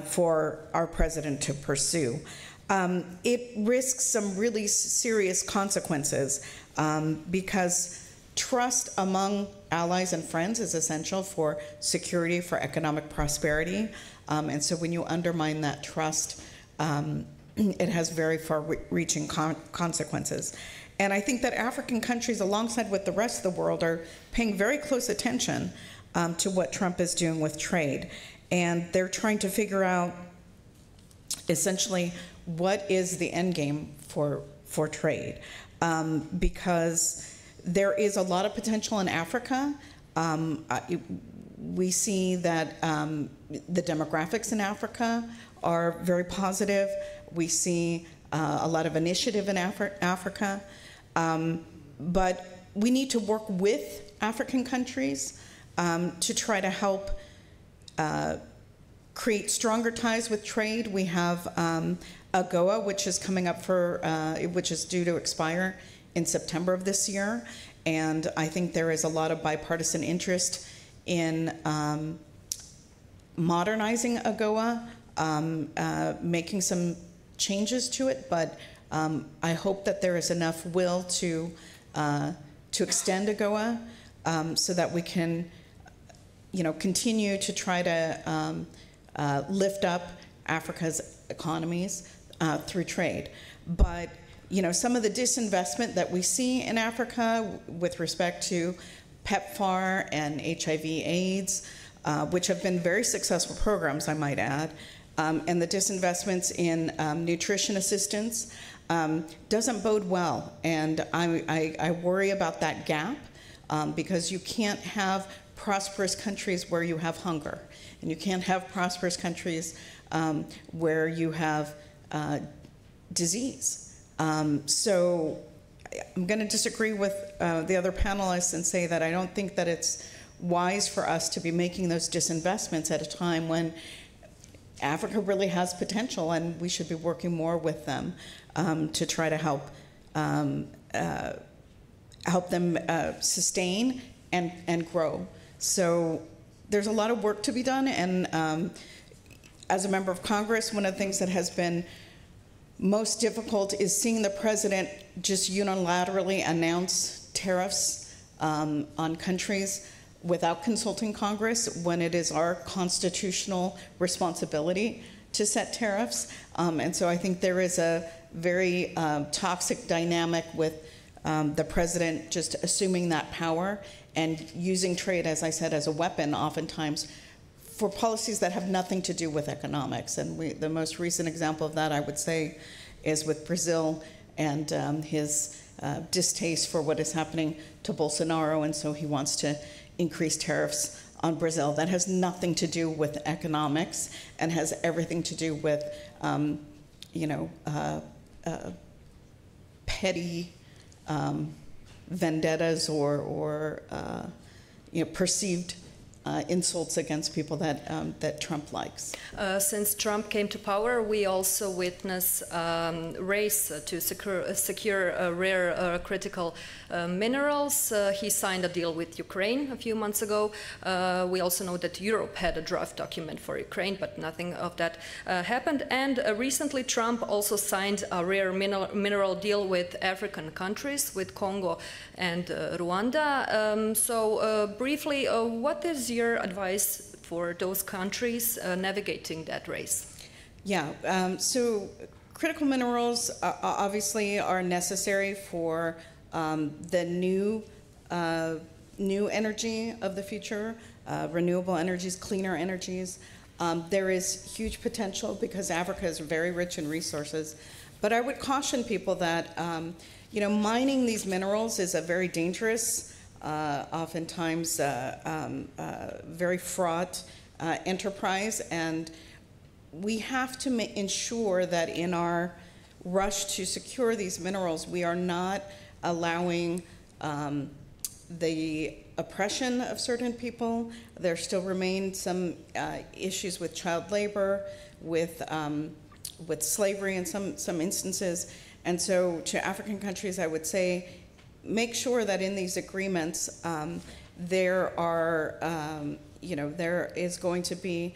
for our president to pursue. It risks some really serious consequences because trust among allies and friends is essential for security, for economic prosperity. And so when you undermine that trust, it has very far-reaching consequences. And I think that African countries, alongside with the rest of the world, are paying very close attention to what Trump is doing with trade. And they're trying to figure out, essentially, what is the end game for trade. Because there is a lot of potential in Africa. We see that the demographics in Africa are very positive. We see a lot of initiative in Africa. But we need to work with African countries to try to help create stronger ties with trade. We have AGOA, which is coming up which is due to expire in September of this year. And I think there is a lot of bipartisan interest in modernizing AGOA, making some changes to it, but I hope that there is enough will to extend AGOA so that we can, continue to try to lift up Africa's economies through trade. But some of the disinvestment that we see in Africa with respect to PEPFAR and HIV/AIDS, which have been very successful programs, I might add, and the disinvestments in nutrition assistance doesn't bode well. And I worry about that gap because you can't have prosperous countries where you have hunger, and you can't have prosperous countries where you have disease. So I'm going to disagree with the other panelists and say that I don't think that it's wise for us to be making those disinvestments at a time when Africa really has potential, and we should be working more with them to try to help them sustain and grow. So there's a lot of work to be done, and as a member of Congress, one of the things that has been most difficult is seeing the president just unilaterally announce tariffs on countries without consulting Congress when it is our constitutional responsibility to set tariffs. And so I think there is a very toxic dynamic with the president just assuming that power and using trade, as I said, as a weapon oftentimes for policies that have nothing to do with economics. And the most recent example of that, I would say, is with Brazil and his distaste for what is happening to Bolsonaro, and so he wants to increase tariffs on Brazil. That has nothing to do with economics and has everything to do with, petty vendettas or perceived insults against people that Trump likes. Since Trump came to power, we also witness race to secure rare critical minerals. He signed a deal with Ukraine a few months ago. We also know that Europe had a draft document for Ukraine, but nothing of that happened. And recently, Trump also signed a rare mineral deal with African countries, with Congo and Rwanda. So briefly, what is your advice for those countries navigating that race? Yeah, so critical minerals obviously are necessary for the new energy of the future, renewable energies, cleaner energies. There is huge potential because Africa is very rich in resources. But I would caution people that mining these minerals is a very dangerous, oftentimes very fraught enterprise, and we have to ensure that in our rush to secure these minerals, we are not allowing the oppression of certain people. There still remain some issues with child labor, with slavery in some instances. And so to African countries, I would say, make sure that in these agreements, there is going to be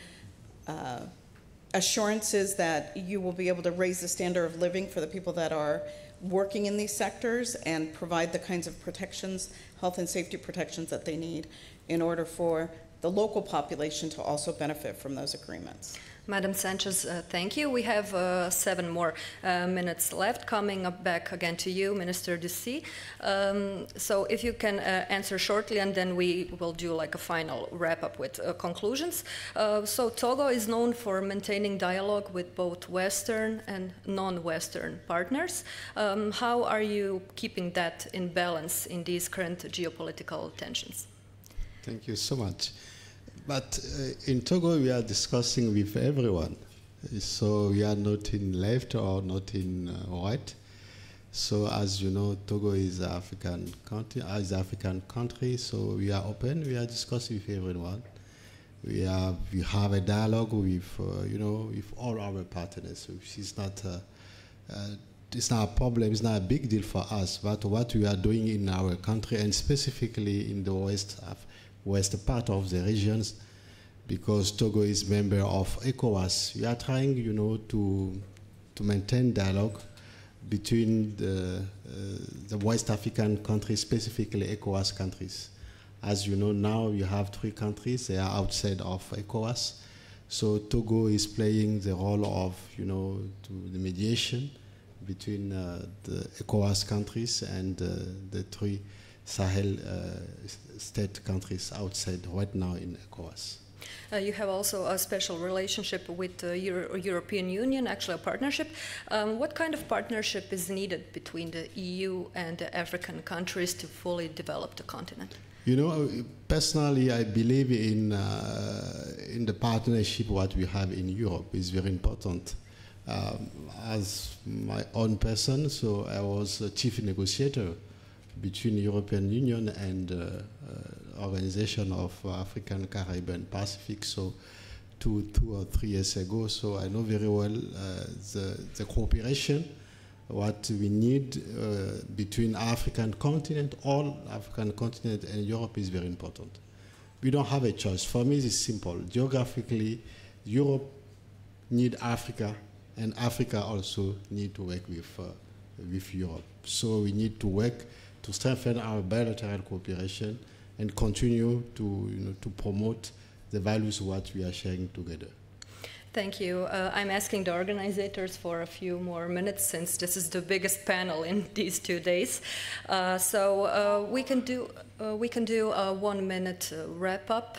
assurances that you will be able to raise the standard of living for the people that are working in these sectors and provide the kinds of protections, health and safety protections that they need in order for the local population to also benefit from those agreements. Madam Sanchez, thank you. We have 7 more minutes left. Coming back again to you, Minister Ducy. So if you can answer shortly, and then we will do like a final wrap-up with conclusions. So Togo is known for maintaining dialogue with both Western and non-Western partners. How are you keeping that in balance in these current geopolitical tensions? Thank you so much. But in Togo, we are discussing with everyone. So we are not in left or not in right. So as you know, Togo is an African country, so we are open. We are discussing with everyone. We have a dialogue with with all our partners. It's not a problem. It's not a big deal for us. But what we are doing in our country, and specifically in the west part of the regions, because Togo is member of ECOWAS. We are trying, to maintain dialogue between the West African countries, specifically ECOWAS countries. As you know, now you have 3 countries, they are outside of ECOWAS. So Togo is playing the role of, to the mediation between the ECOWAS countries and the 3 Sahel state countries outside right now in ECOWAS. You have also a special relationship with the European Union, actually a partnership. What kind of partnership is needed between the EU and the African countries to fully develop the continent? Personally, I believe in the partnership what we have in Europe is very important. As my own person, so I was a chief negotiator between the European Union and Organization of African, Caribbean, Pacific, so 2 or 3 years ago. So I know very well the cooperation, what we need between African continent, all African continent and Europe is very important. We don't have a choice. For me, it's simple. Geographically, Europe need Africa, and Africa also need to work with Europe. So we need to work to strengthen our bilateral cooperation and continue to promote the values what we are sharing together. Thank you. I'm asking the organizers for a few more minutes since this is the biggest panel in these 2 days. So we can do a 1-minute wrap-up,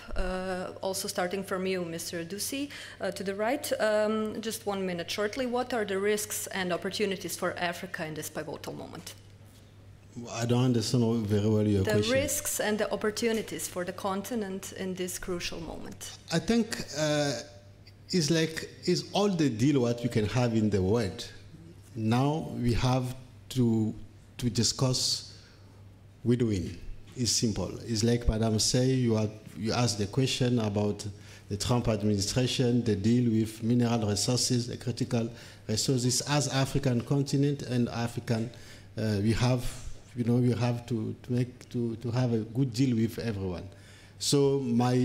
also starting from you, Mr. Ducy, to the right. Just 1 minute shortly. What are the risks and opportunities for Africa in this pivotal moment? I don't understand very well your question. The risks and the opportunities for the continent in this crucial moment. I think it's all the deal what we can have in the world. Now we have to discuss win-win. It's simple. It's like Madam say, you asked the question about the Trump administration, the deal with mineral resources, the critical resources. As African continent and African, we have to have a good deal with everyone. So my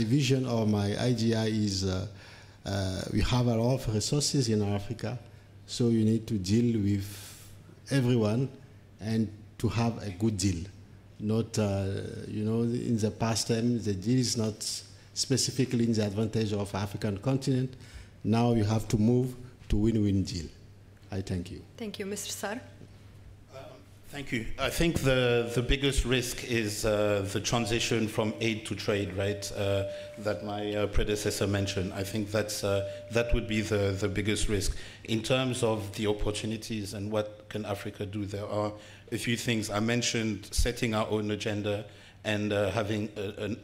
vision or my idea is we have a lot of resources in Africa, so you need to deal with everyone and to have a good deal. Not, in the past time, the deal is not specifically in the advantage of African continent. Now you have to move to win-win deal. I thank you. Thank you, Mr. Sarr. Thank you. I think the biggest risk is the transition from aid to trade, right? That my predecessor mentioned. I think that would be the biggest risk. In terms of the opportunities and what can Africa do, there are a few things. I mentioned setting our own agenda and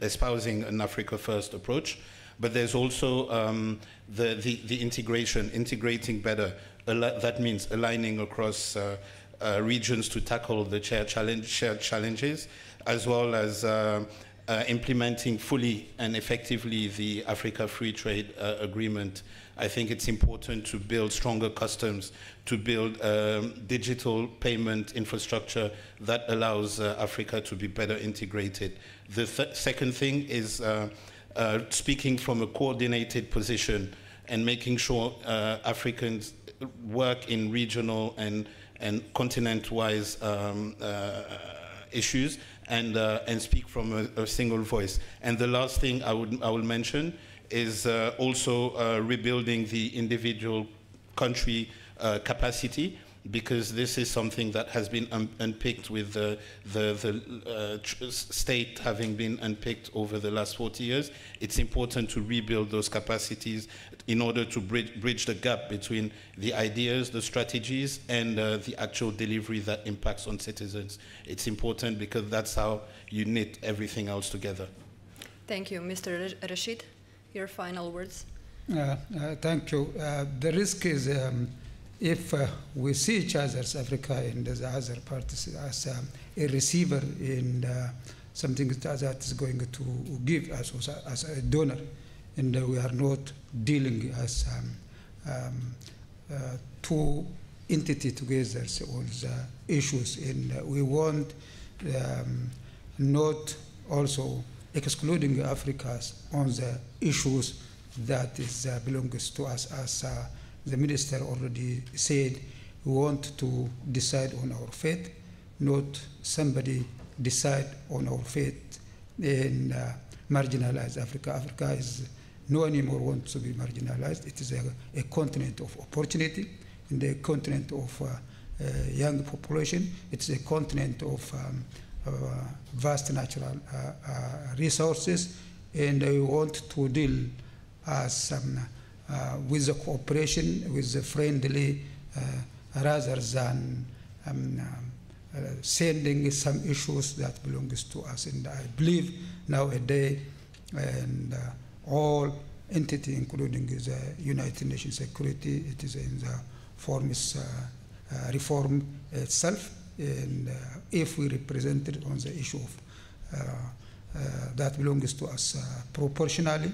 espousing an Africa First approach. But there's also the integrating better. That means aligning across regions to tackle the shared challenges, as well as implementing fully and effectively the Africa Free Trade Agreement. I think it's important to build stronger customs, to build digital payment infrastructure that allows Africa to be better integrated. The second thing is speaking from a coordinated position and making sure Africans work in regional and continent-wise issues and speak from a single voice. And the last thing I will mention is also rebuilding the individual country capacity, because this is something that has been unpicked with the state having been unpicked over the last 40 years. It's important to rebuild those capacities in order to bridge the gap between the ideas, the strategies, and the actual delivery that impacts on citizens. It's important because that's how you knit everything else together. Thank you. Mr. Rashid, your final words. Thank you. The risk is if we see each other as Africa and the other parties as a receiver in something that is going to give us as a donor, and we are not dealing as two entities together on the issues, and we want not also excluding Africa on the issues that is belongs to us. As the minister already said, we want to decide on our fate, not somebody decide on our fate and marginalize Africa. Africa is no anymore wants to be marginalized. It is a continent of opportunity, and a continent of young population. It's a continent of vast natural resources, and we want to deal as with the cooperation, with the friendly, rather than sending some issues that belongs to us. And I believe nowadays, and all entities, including the United Nations Security, it is in the forms reform itself. And if we represent it on the issue of that belongs to us proportionally,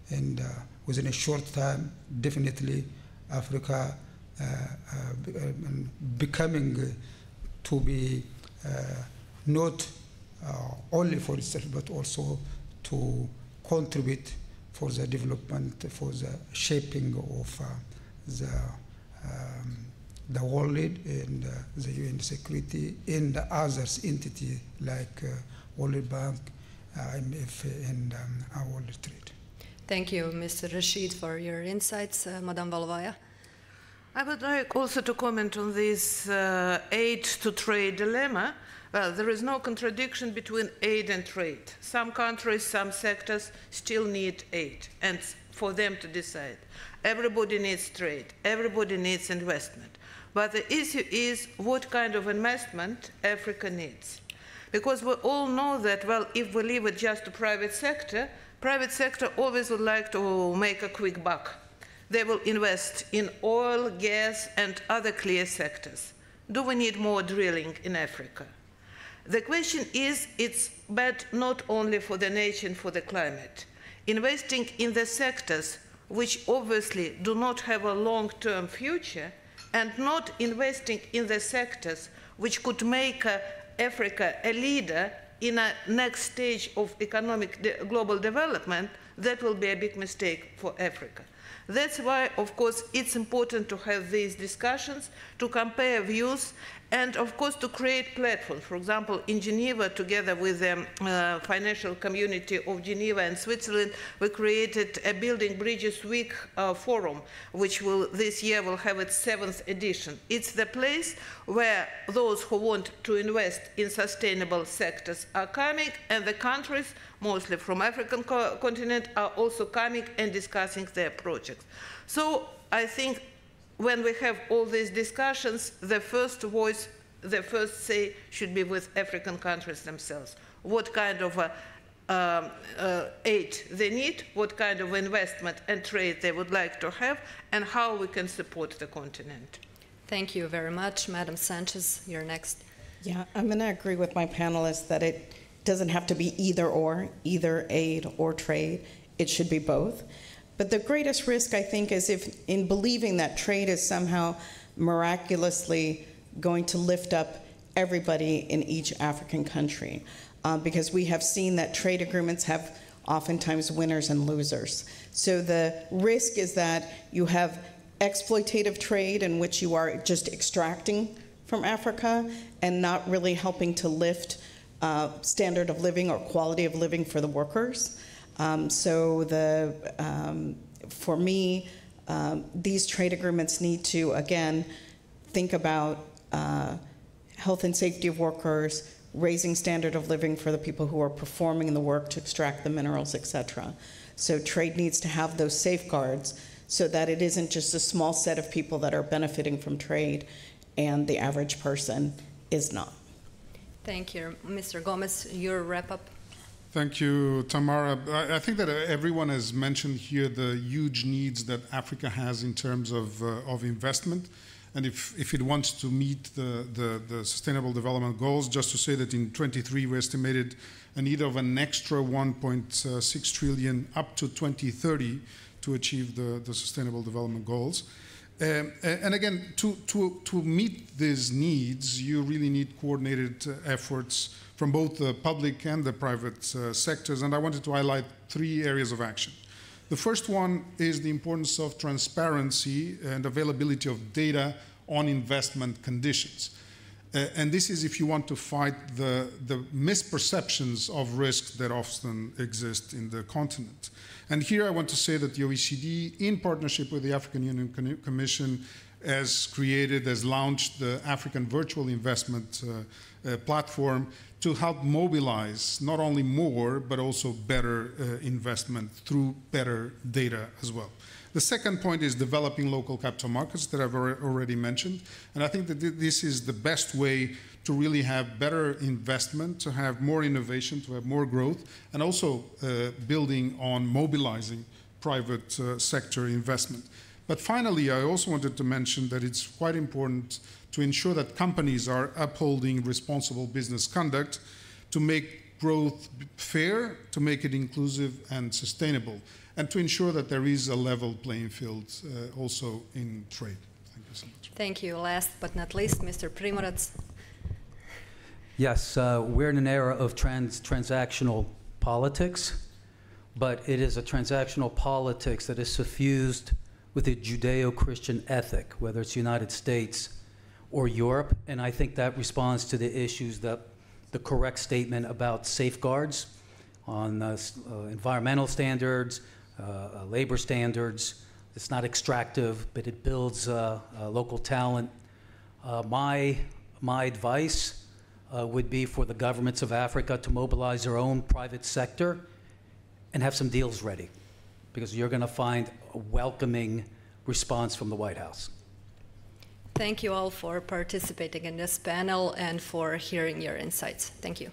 and within a short time, definitely Africa becoming to be not only for itself, but also to contribute for the development, for the shaping of the world and the UN security and the others entity like World Bank, IMF, and our World Trade. Thank you, Mr. Rashid, for your insights. Madame Valvaya. I would like also to comment on this aid to trade dilemma. Well, there is no contradiction between aid and trade. Some countries, some sectors still need aid, and for them to decide. Everybody needs trade. Everybody needs investment. But the issue is what kind of investment Africa needs. Because we all know that, well, if we leave it just to private sector always would like to make a quick buck. They will invest in oil, gas, and other clear sectors. Do we need more drilling in Africa? The question is, it's bad not only for the nation, for the climate. Investing in the sectors which obviously do not have a long-term future, and not investing in the sectors which could make Africa a leader in a next stage of economic global development, that will be a big mistake for Africa. That's why, of course, it's important to have these discussions, to compare views, And of course, to create platforms. For example, in Geneva, together with the financial community of Geneva and Switzerland, we created a Building Bridges Week forum, which this year will have its 7th edition. It's the place where those who want to invest in sustainable sectors are coming, and the countries, mostly from African continent, are also coming and discussing their projects. So I think when we have all these discussions, the first voice, the first say should be with African countries themselves. What kind of aid they need, what kind of investment and trade they would like to have, and how we can support the continent. Thank you very much. Madam Sanchez, you're next. Yeah, I'm going to agree with my panelists that it doesn't have to be either or, either aid or trade. It should be both. But the greatest risk, I think, is if in believing that trade is somehow miraculously going to lift up everybody in each African country. Because we have seen that trade agreements have oftentimes winners and losers. So the risk is that you have exploitative trade in which you are just extracting from Africa and not really helping to lift standard of living or quality of living for the workers. For me, these trade agreements need to, again, think about health and safety of workers, raising standard of living for the people who are performing the work to extract the minerals, et cetera. So trade needs to have those safeguards so that it isn't just a small set of people that are benefiting from trade and the average person is not. Thank you. Mr. Gomez, your wrap-up. Thank you, Tamara. I think that everyone has mentioned here the huge needs that Africa has in terms of investment. And if it wants to meet the Sustainable Development Goals, just to say that in 23 we estimated a need of an extra 1.6 trillion up to 2030 to achieve the Sustainable Development Goals. And again, to meet these needs, you really need coordinated efforts from both the public and the private sectors. And I wanted to highlight 3 areas of action. The first one is the importance of transparency and availability of data on investment conditions. And this is if you want to fight the misperceptions of risks that often exist in the continent. And here I want to say that the OECD, in partnership with the African Union Commission, has launched the African Virtual Investment Platform to help mobilize not only more, but also better investment through better data as well. The second point is developing local capital markets that I've already mentioned. And I think that this is the best way to really have better investment, to have more innovation, to have more growth, and also building on mobilizing private sector investment. But finally, I also wanted to mention that it's quite important to ensure that companies are upholding responsible business conduct to make growth fair, to make it inclusive and sustainable, and to ensure that there is a level playing field also in trade. Thank you so much. Thank you. Last but not least, Mr. Primorac. Yes, we're in an era of transactional politics, but it is a transactional politics that is suffused with a Judeo-Christian ethic, whether it's the United States or Europe, and I think that responds to the issues that the correct statement about safeguards on environmental standards, labor standards. It's not extractive, but it builds local talent. My advice would be for the governments of Africa to mobilize their own private sector and have some deals ready, because you're going to find a welcoming response from the White House. Thank you all for participating in this panel and for hearing your insights. Thank you.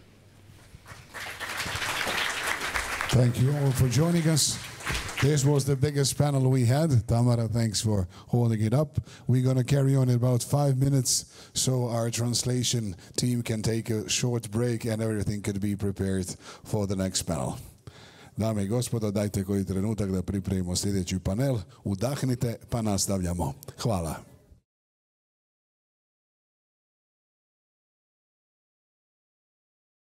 Thank you all for joining us. This was the biggest panel we had. Tamara, thanks for holding it up. We're going to carry on in about 5 minutes so our translation team can take a short break and everything could be prepared for the next panel. Dame I gospodo, dajte koji trenutak da pripremimo sljedeći panel. Udahnite pa nastavljamo. Hvala.